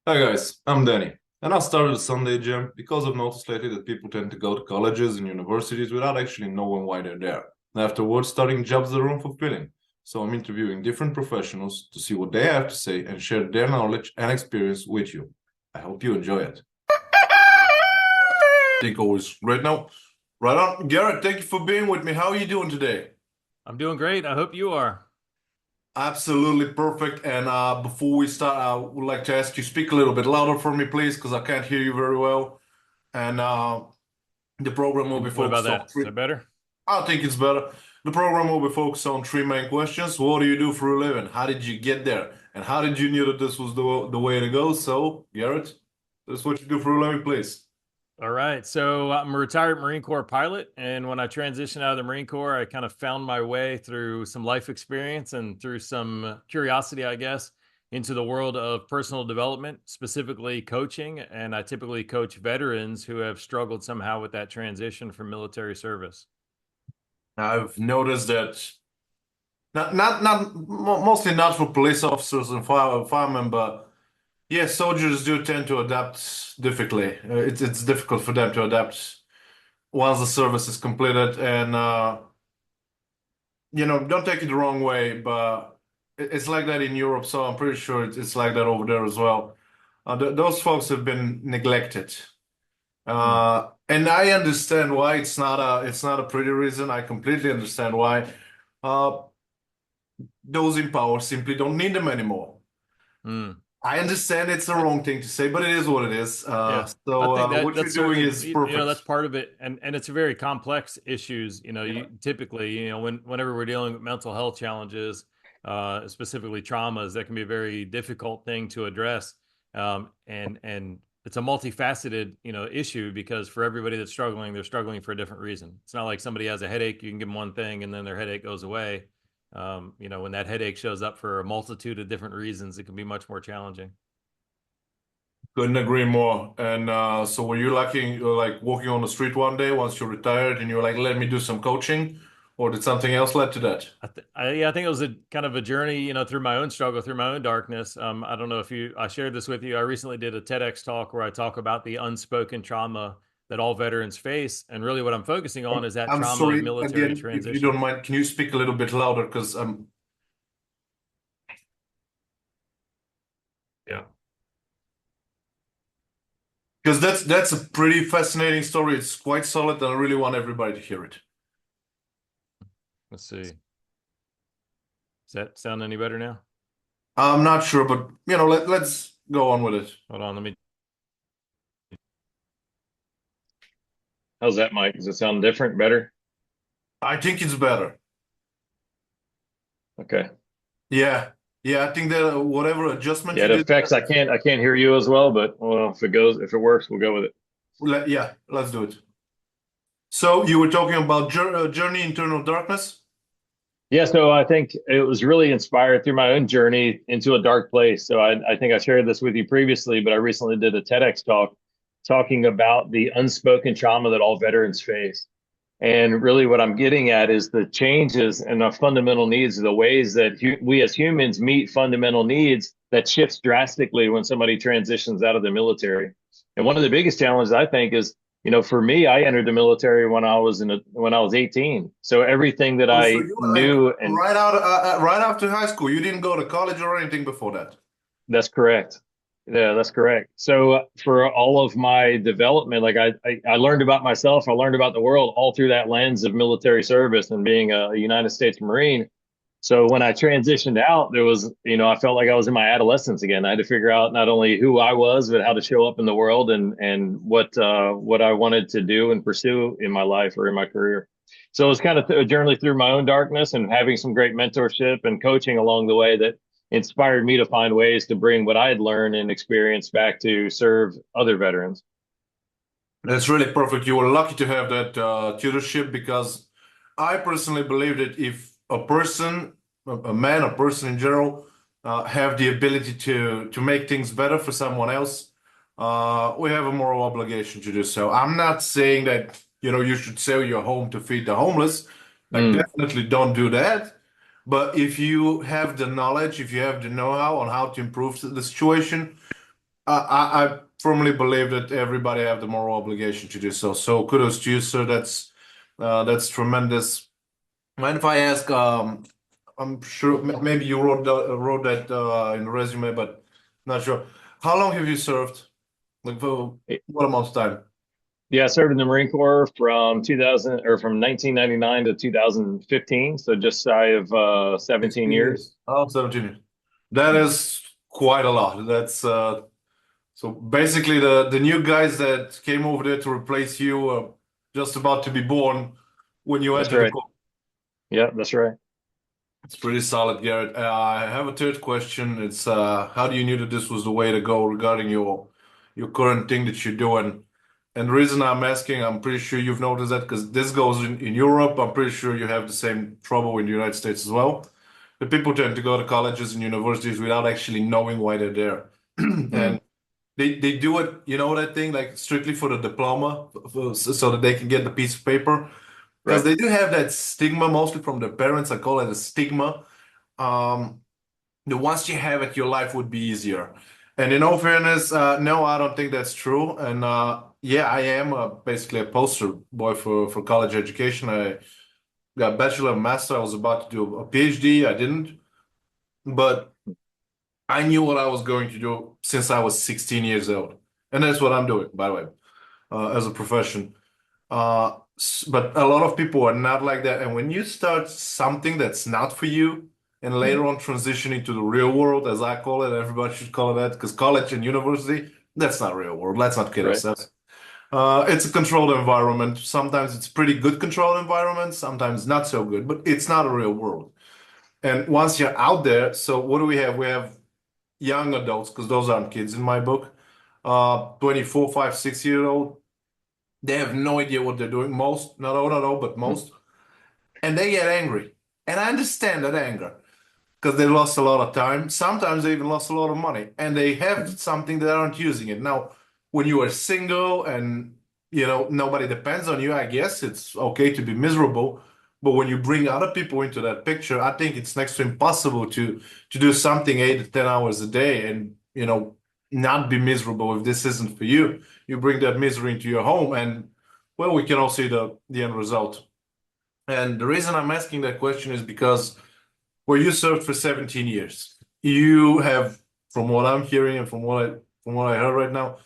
Hi guys, I'm Danny, and I started a Sunday gym because I've noticed lately that people tend to go to colleges and universities without actually knowing why they're there. And afterwards, starting jobs that are unfulfilling. So I'm interviewing different professionals to see what they have to say and share their knowledge and experience with you. I hope you enjoy it. I think always right now. Right on. Garrett, thank you for being with me. How are you doing today? I'm doing great. I hope you are. Absolutely perfect. And before we start, I would like to ask you speak a little bit louder for me, please, because I can't hear you very well. And the program will be What about focused on that? Is three. that better? I think it's better. The program will be focused on three main questions. What do you do for a living? How did you get there? And how did you know that this was the way to go? So, Garrett, that's what you do for a living, please. All right. So I'm a retired Marine Corps pilot. And when I transitioned out of the Marine Corps, I kind of found my way through some life experience and through some curiosity, I guess, into the world of personal development, specifically coaching. And I typically coach veterans who have struggled somehow with that transition from military service. I've noticed that mostly not for police officers and firemen, but yeah, soldiers do tend to adapt difficultly. It's difficult for them to adapt once the service is completed, and don't take it the wrong way, but it's like that in Europe, so I'm pretty sure it's like that over there as well. Th those folks have been neglected, Hmm. and I understand why. It's not a pretty reason. I completely understand why. Uh, those in power simply don't need them anymore. Hmm. I understand it's the wrong thing to say, but it is what it is. Yeah. I So think that what you're that's doing certainly is perfect. that's part of it, and it's a very complex issues. You typically whenever we're dealing with mental health challenges, specifically traumas, that can be a very difficult thing to address, and it's a multifaceted issue because for everybody that's struggling, they're struggling for a different reason. It's not like somebody has a headache, you can give them one thing, and then their headache goes away. When that headache shows up for a multitude of different reasons, it can be much more challenging. Couldn't agree more. And so were you like walking on the street one day once you retired and you were like, let me do some coaching? Or did something else led to that? Yeah, I think it was a kind of a journey, through my own struggle, through my own darkness. I don't know if I shared this with you. I recently did a TEDx talk where I talk about the unspoken trauma that all veterans face. And really what I'm focusing on is that I'm trauma of sorry military again, if you don't transition. mind, can you speak a little bit louder? Yeah. Because that's a pretty fascinating story. It's quite solid, and I really want everybody to hear it. Let's see. Does that sound any better now? I'm not sure, but let's go on with it. Hold on. Let me. How's that, Mike? Does it sound different, better? I think it's better. Okay. Yeah, yeah. I think that whatever adjustment Yeah, you it did affects. there, I can't hear you as well, but well, if it works, we'll go with it. yeah, let's do it. So you were talking about Journey Internal Darkness? Yeah, so I think it was really inspired through my own journey into a dark place. So I think I shared this with you previously, but I recently did a TEDx talk talking about the unspoken trauma that all veterans face. And really, what I'm getting at is the changes in our fundamental needs, the ways that we as humans meet fundamental needs that shifts drastically when somebody transitions out of the military. And one of the biggest challenges I think is, for me, I entered the military when I was 18. So everything that Oh, so I you were like knew, and right after high school. You didn't go to college or anything before that. that's correct. Yeah, that's correct. So for all of my development, like I learned about myself, I learned about the world all through that lens of military service and being a United States Marine. So when I transitioned out, there was, I felt like I was in my adolescence again. I had to figure out not only who I was, but how to show up in the world and what I wanted to do and pursue in my life or in my career. So it was kind of a journey through my own darkness and having some great mentorship and coaching along the way that inspired me to find ways to bring what I had learned and experienced back to serve other veterans. That's really perfect. You were lucky to have that tutorship because I personally believe that if a person, a man, a person in general, have the ability to make things better for someone else, we have a moral obligation to do so. I'm not saying that, you should sell your home to feed the homeless. Like, Mm, definitely don't do that. But if you have the knowledge, if you have the know-how on how to improve the situation, I firmly believe that everybody have the moral obligation to do so. So kudos to you, sir. That's tremendous. Mind if I ask? I'm sure maybe you wrote that in the resume, but not sure. How long have you served? Like for what amount of time? Yeah, I served in the Marine Corps from 2000 or from 1999 to 2015, so just shy of 17 16 years. years. Oh, 17 years. That is quite a lot. That's so basically the new guys that came over there to replace you are just about to be born when you That's enter the right. corps. Yeah, that's right. It's pretty solid, Garrett. I have a third question. It's how do you knew that this was the way to go regarding your current thing that you're doing? And the reason I'm asking, I'm pretty sure you've noticed that because this goes in Europe. I'm pretty sure you have the same trouble in the United States as well. The people tend to go to colleges and universities without actually knowing why they're there. Mm, And they do it, you know that thing, like strictly for the diploma, so that they can get the piece of paper. Because right. they do have that stigma, mostly from their parents. I call it a stigma. Um, the once you have it, your life would be easier. And in all fairness, no, I don't think that's true. And yeah, I am basically a poster boy for college education. I got bachelor and master. I was about to do a PhD. I didn't, but I knew what I was going to do since I was 16 years old. And that's what I'm doing, by the way, as a profession. But a lot of people are not like that. And when you start something that's not for you, and Mm, later on transition into the real world, as I call it, everybody should call it that, because college and university, that's not real world. Let's not kid right. ourselves. It's a controlled environment. Sometimes it's pretty good controlled environment, sometimes not so good, but it's not a real world. And once you're out there, so what do we have? We have young adults, because those aren't kids in my book. 24, 5, 6 year old. They have no idea what they're doing. Most, not all, but Mm, most. And they get angry. And I understand that anger because they lost a lot of time. Sometimes they even lost a lot of money and they have mm, something that aren't using it. Now, when you are single and nobody depends on you, I guess it's okay to be miserable. But when you bring other people into that picture, I think it's next to impossible to do something 8 to 10 hours a day and not be miserable if this isn't for you. You bring that misery into your home and well, we can all see the end result. And the reason I'm asking that question is because where you served for 17 years, you have, from what I'm hearing and from what I heard right now,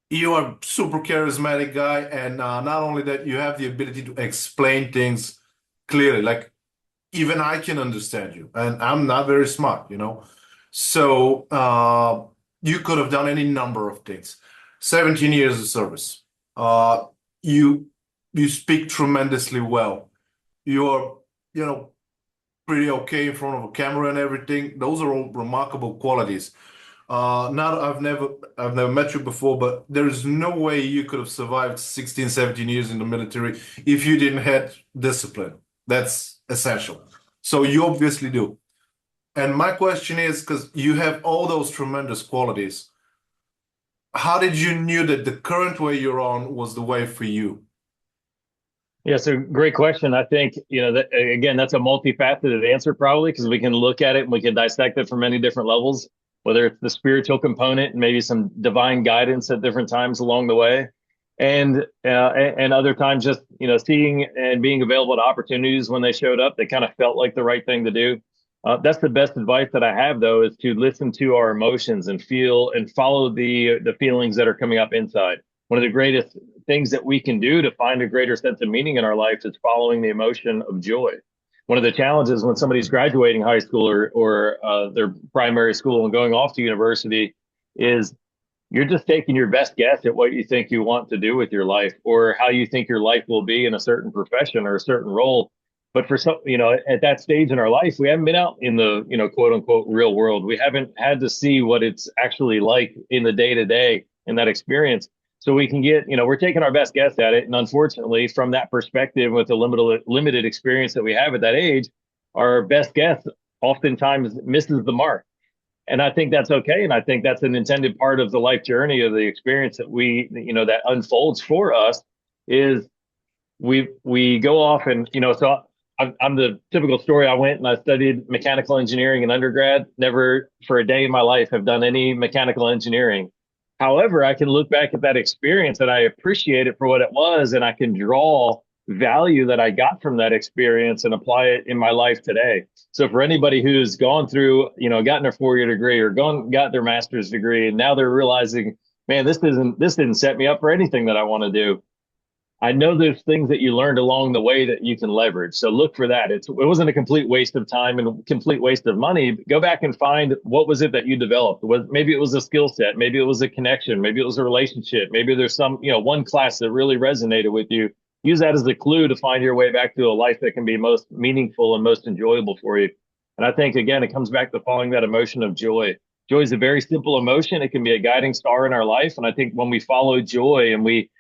you are a super charismatic guy, and not only that, you have the ability to explain things clearly. Like even I can understand you, and I'm not very smart. So you could have done any number of things. 17 years of service. Uh, you you speak tremendously well. You're, you know, pretty okay in front of a camera and everything. Those are all remarkable qualities. Not I've never met you before, but there's no way you could have survived 16, 17 years in the military if you didn't have discipline. That's essential. So you obviously do. And my question is, because you have all those tremendous qualities, how did you knew that the current way you're on was the way for you? Yeah, so great question. I think, that again, that's a multifaceted answer probably because we can look at it and we can dissect it from many different levels, whether it's the spiritual component and maybe some divine guidance at different times along the way. And other times just, seeing and being available to opportunities when they showed up, they kind of felt like the right thing to do. That's the best advice that I have though, is to listen to our emotions and feel and follow the feelings that are coming up inside. One of the greatest things that we can do to find a greater sense of meaning in our life is following the emotion of joy. One of the challenges when somebody's graduating high school or their primary school and going off to university is you're just taking your best guess at what you think you want to do with your life or how you think your life will be in a certain profession or a certain role. But for some, at that stage in our life, we haven't been out in the, quote unquote, real world. We haven't had to see what it's actually like in the day to day in that experience. So we can get, we're taking our best guess at it. And unfortunately, from that perspective, with the limited experience that we have at that age, our best guess oftentimes misses the mark. And I think that's okay. And I think that's an intended part of the life journey of the experience that that unfolds for us is we go off and, so I'm the typical story. I went and I studied mechanical engineering in undergrad, never for a day in my life have done any mechanical engineering. However, I can look back at that experience and I appreciate it for what it was, and I can draw value that I got from that experience and apply it in my life today. So for anybody who's gone through, gotten their 4-year degree or got their master's degree, and now they're realizing, man, this didn't set me up for anything that I want to do. I know there's things that you learned along the way that you can leverage. So look for that. It wasn't a complete waste of time and a complete waste of money. Go back and find what was it that you developed. Maybe it was a skill set, maybe it was a connection, maybe it was a relationship, maybe there's some, one class that really resonated with you. Use that as a clue to find your way back to a life that can be most meaningful and most enjoyable for you. And I think again, it comes back to following that emotion of joy. Joy is a very simple emotion. It can be a guiding star in our life. And I think when we follow joy and we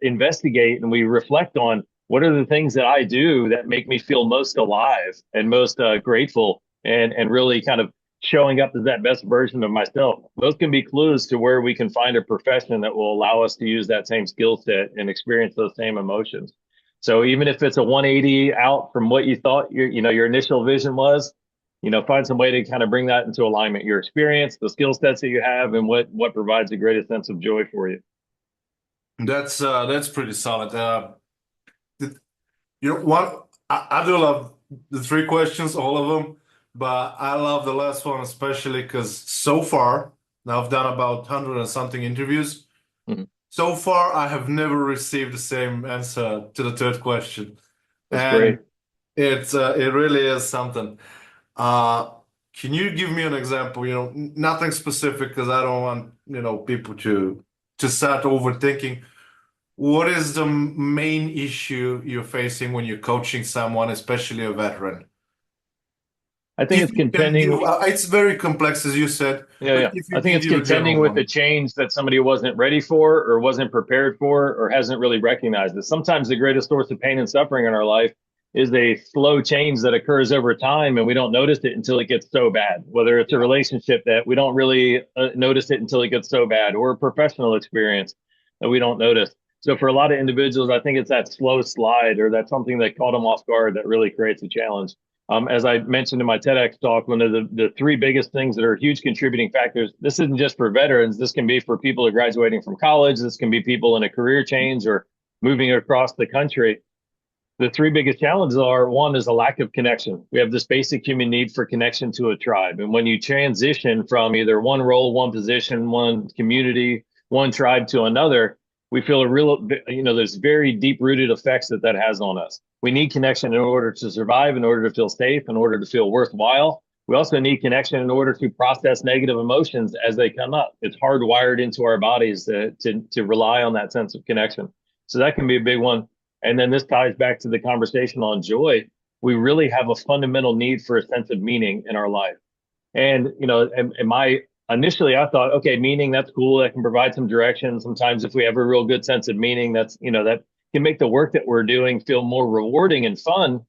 investigate and we reflect on what are the things that I do that make me feel most alive and most grateful and really kind of showing up as that best version of myself. Those can be clues to where we can find a profession that will allow us to use that same skill set and experience those same emotions. So even if it's a 180 out from what you thought your initial vision was, find some way to kind of bring that into alignment, your experience, the skill sets that you have, and what provides the greatest sense of joy for you. That's pretty solid. One, I do love the three questions, all of them, but I love the last one especially because so far, now I've done about 100 and something interviews. Mhm. So far, I have never received the same answer to the third question, That's great. and it really is something. Uh, can you give me an example? Nothing specific because I don't want, people to start overthinking. What is the main issue you're facing when you're coaching someone, especially a veteran? I think If it's you can give, contending. it's very complex, as you said, Yeah, but yeah. if you I think can it's give a contending general with the one. change that somebody wasn't ready for or wasn't prepared for or hasn't really recognized it. Sometimes the greatest source of pain and suffering in our life is a slow change that occurs over time and we don't notice it until it gets so bad. Whether it's a Yeah. relationship that we don't really notice it until it gets so bad, or a professional experience that we don't notice. So for a lot of individuals, I think it's that slow slide or that's something that caught them off guard that really creates a challenge. As I mentioned in my TEDx talk, one of the three biggest things that are huge contributing factors, this isn't just for veterans, this can be for people who are graduating from college, this can be people in a career change or moving across the country. The three biggest challenges are: one is a lack of connection. We have this basic human need for connection to a tribe. And when you transition from either one role, one position, one community, one tribe to another, we feel a real, there's very deep rooted effects that has on us. We need connection in order to survive, in order to feel safe, in order to feel worthwhile. We also need connection in order to process negative emotions as they come up. It's hardwired into our bodies to rely on that sense of connection. So that can be a big one. And then this ties back to the conversation on joy. We really have a fundamental need for a sense of meaning in our life. And, initially I thought, okay, meaning, that's cool. That can provide some direction. Sometimes if we have a real good sense of meaning, that can make the work that we're doing feel more rewarding and fun.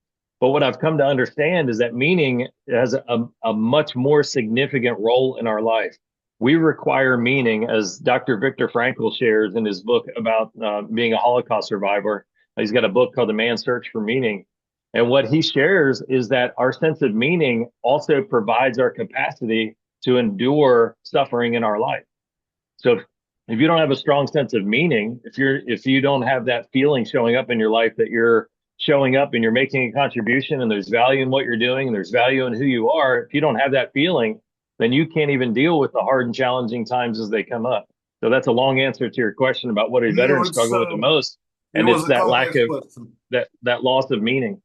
But what I've come to understand is that meaning has a much more significant role in our life. We require meaning, as Dr. Viktor Frankl shares in his book about being a Holocaust survivor. He's got a book called The Man's Search for Meaning. And what he shares is that our sense of meaning also provides our capacity to endure suffering in our life. So if you don't have a strong sense of meaning, if you don't have that feeling showing up in your life that you're showing up and you're making a contribution and there's value in what you're doing and there's value in who you are, if you don't have that feeling, then you can't even deal with the hard and challenging times as they come up. So that's a long answer to your question about what do No, veterans struggle with the most, it and was it's a that lack complex of question. that loss of meaning.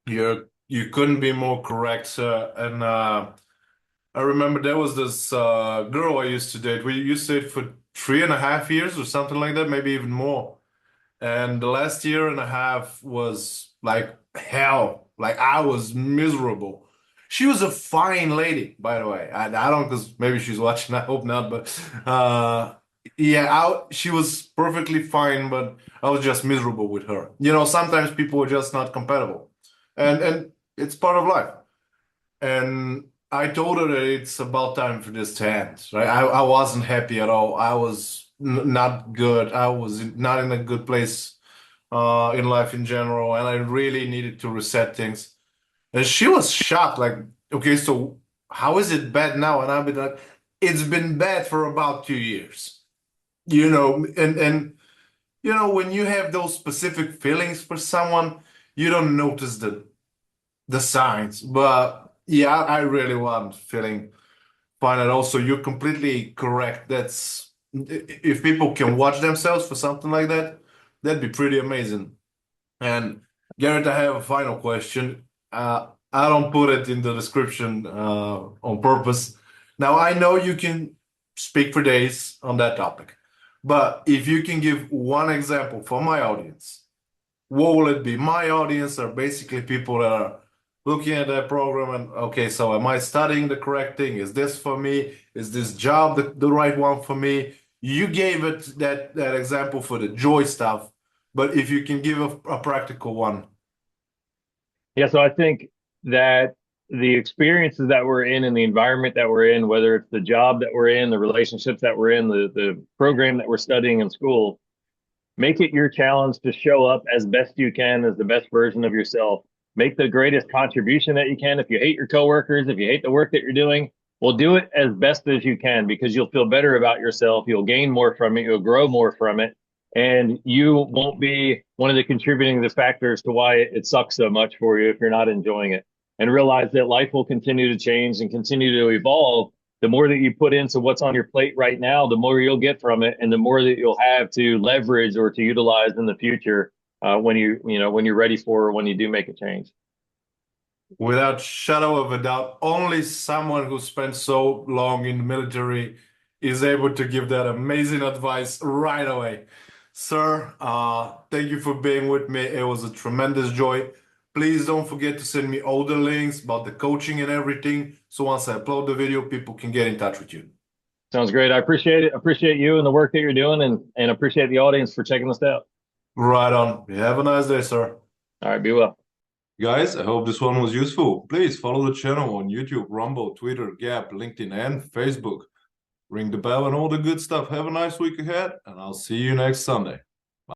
You couldn't be more correct, sir. And I remember there was this girl I used to date. We used to date for 3.5 years or something like that, maybe even more. And the last year and a half was like hell. Like I was miserable. She was a fine lady, by the way. I don't, because maybe she's watching. I hope not. But yeah, she was perfectly fine, but I was just miserable with her. Sometimes people are just not compatible, and it's part of life. And I told her that it's about time for this to end, right? I wasn't happy at all. I was not good. I was not in a good place in life in general, and I really needed to reset things. And she was shocked, like, okay, so how is it bad now? And I've been like, it's been bad for about 2 years. And when you have those specific feelings for someone, you don't notice the signs. But yeah, I really want feeling fine. And also, you're completely correct. That's if people can watch themselves for something like that, that'd be pretty amazing. And Garrett, I have a final question. I don't put it in the description on purpose. Now, I know you can speak for days on that topic, but if you can give one example for my audience, what will it be? My audience are basically people that are looking at that program and, okay, so am I studying the correct thing? Is this for me? Is this job the right one for me? You gave it that example for the joy stuff, but if you can give a practical one. Yeah, so I think that the experiences that we're in and the environment that we're in, whether it's the job that we're in, the relationships that we're in, the program that we're studying in school, make it your challenge to show up as best you can as the best version of yourself. Make the greatest contribution that you can. If you hate your coworkers, if you hate the work that you're doing, well, do it as best as you can because you'll feel better about yourself. You'll gain more from it. You'll grow more from it. And you won't be one of the contributing factors to why it sucks so much for you if you're not enjoying it. And realize that life will continue to change and continue to evolve. The more that you put into what's on your plate right now, the more you'll get from it, and the more that you'll have to leverage or to utilize in the future when you're ready for or when you do make a change. Without shadow of a doubt, only someone who spent so long in the military is able to give that amazing advice right away. Sir, thank you for being with me. It was a tremendous joy. Please don't forget to send me all the links about the coaching and everything. So once I upload the video, people can get in touch with you. Sounds great. I appreciate it. Appreciate you and the work that you're doing, and appreciate the audience for checking this out. Right on. Have a nice day, sir. All right, be well. Guys, I hope this one was useful. Please follow the channel on YouTube, Rumble, Twitter, Gap, LinkedIn, and Facebook. Ring the bell and all the good stuff. Have a nice week ahead, and I'll see you next Sunday.